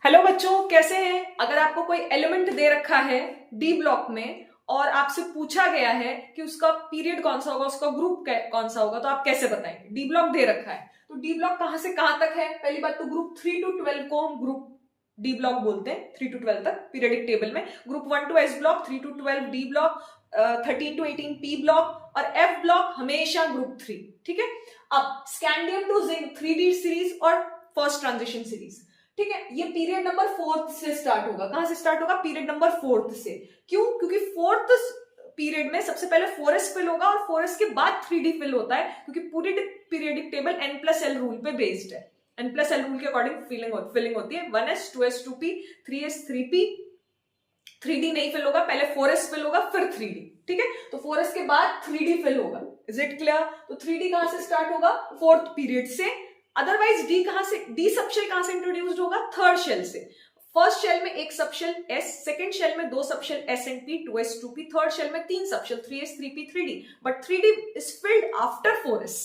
Hello बच्चों, कैसे हैं। अगर आपको कोई एलिमेंट दे रखा है डी ब्लॉक में और आपसे पूछा गया है कि उसका पीरियड कौन सा होगा, उसका ग्रुप कौन सा होगा, तो आप कैसे बताएंगे। डी ब्लॉक दे रखा है तो डी ब्लॉक कहां से कहां तक है। पहली बात तो ग्रुप 3 to 12 को हम ग्रुप डी ब्लॉक बोलते हैं। 3 to 12 तक पीरियडिक टेबल में group 1 to s block, 3 to 12 d block, 13 to 18 p block और एफ ब्लॉक हमेशा ग्रुप 3। ठीक है। अब scandium to zinc 3D series और फर्स्ट ट्रांजिशन सीरीज। ठीक है, ये पीरियड नंबर 4 से स्टार्ट होगा। कहां से स्टार्ट होगा? पीरियड नंबर 4 से। क्यों? क्योंकि 4th पीरियड में सबसे पहले 4s फिल होगा और 4s के बाद 3D फिल होता है, क्योंकि पूरी पीरियडिक टेबल n+l रूल पे बेस्ड है। n+l रूल के अकॉर्डिंग फिलिंग होती है। 1s 2s 2p 3s 3p। 3D नहीं फिल होगा, पहले 4s फिल होगा फिर 3D। ठीक है, तो 4s के बाद 3D फिल होगा। Is it clear? तो 3D कहां से स्टार्ट होगा? 4th पीरियड से। अदरवाइज डी कहां से, डी सबशेल कहां से इंट्रोड्यूस्ड होगा? 3rd शेल से। फर्स्ट शेल में एक सबशेल S, सेकंड शेल में 2 subshell S and P, 2s 2p, third shell में 3 subshell 3s 3p 3D, but 3D is filled after 4s।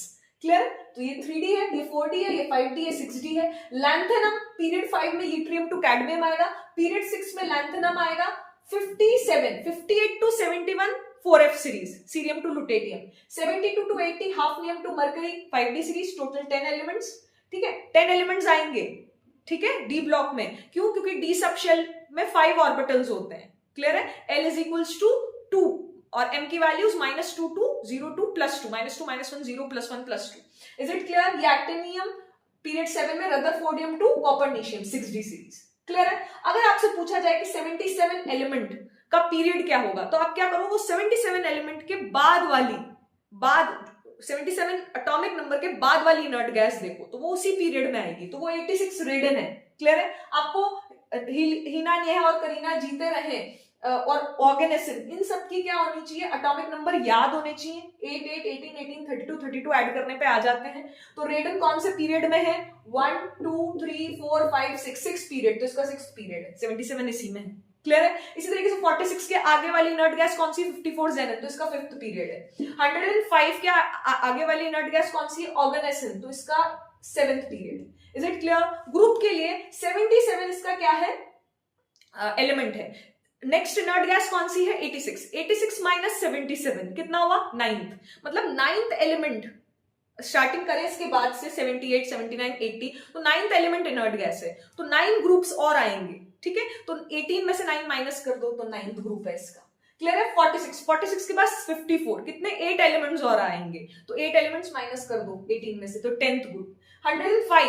Clear? तो ये 3D है, ये 4D है, ये 5D है, 6D है। लैंथेनम पीरियड 5 में लिथियम टू कैडमियम आएगा, पीरियड 6 में लैंथेनम आएगा। 58 to 71 4f series, cerium to lutetium. 72 to 80 hafnium to mercury, 5D series. Total 10 elements. ठीक है, 10 एलिमेंट्स आएंगे। ठीक है, डी ब्लॉक में। क्यों? क्योंकि डी सबशेल में 5 ऑर्बिटल्स होते हैं। क्लियर है? L इज इक्वल्स टू 2 और m की values -2 to 0 to +2, -2 -1 0 +1 +2। Is it clear? ये एक्टिनियम पीरियड 7 में rutherfordium to copernicium 6D series. Clear है? अगर आपसे पूछा जाए कि 77 एलिमेंट का पीरियड क्या होगा, तो आप क्या करो, वो 77 एलिमेंट के बाद 77 एटॉमिक नंबर के बाद वाली इनर्ट गैस देखो, तो वो उसी पीरियड में आएगी, तो वो 86 रेडियन है। क्लियर है? आपको हीना, नेहा और करीना जीते रहे और ऑर्गेनेसिन, इन सब की क्या होनी चाहिए? एटॉमिक नंबर याद होने चाहिए। 8 8 18 18 32 32 ऐड करने पे आ जाते हैं। तो रेडियन कौन से पीरियड में है? 1 2 3 4 5 6 पीरियड, तो इसका 6th पीरियड है। 77 इसी में है। क्लियर है? इसी तरीके से 46 के आगे वाली इनर्ट गैस कौन सी? 54 जेनन, तो इसका 5th पीरियड है। 105 के आगे वाली इनर्ट गैस कौन सी? ऑर्गेनेसिन, तो इसका 7th period. Is it clear? Group के लिए 77 इसका क्या है? एलिमेंट है। नेक्स्ट इनर्ट गैस कौन सी है? 86। 86 - 77 कितना हुआ? 9th। मतलब 9th एलिमेंट स्टार्टिंग करें इसके बाद से 78 79 80, तो 9th एलिमेंट इनर्ट गैस है, तो 9 ग्रुप्स और आएंगे। ठीक है, तो 18 में से 9 माइनस कर दो, तो 9th ग्रुप है इसका। क्लियर है? 46 के पास 54, कितने? 8 एलिमेंट्स और आएंगे, तो 8 एलिमेंट्स माइनस कर दो 18 में से, तो 10th ग्रुप। 105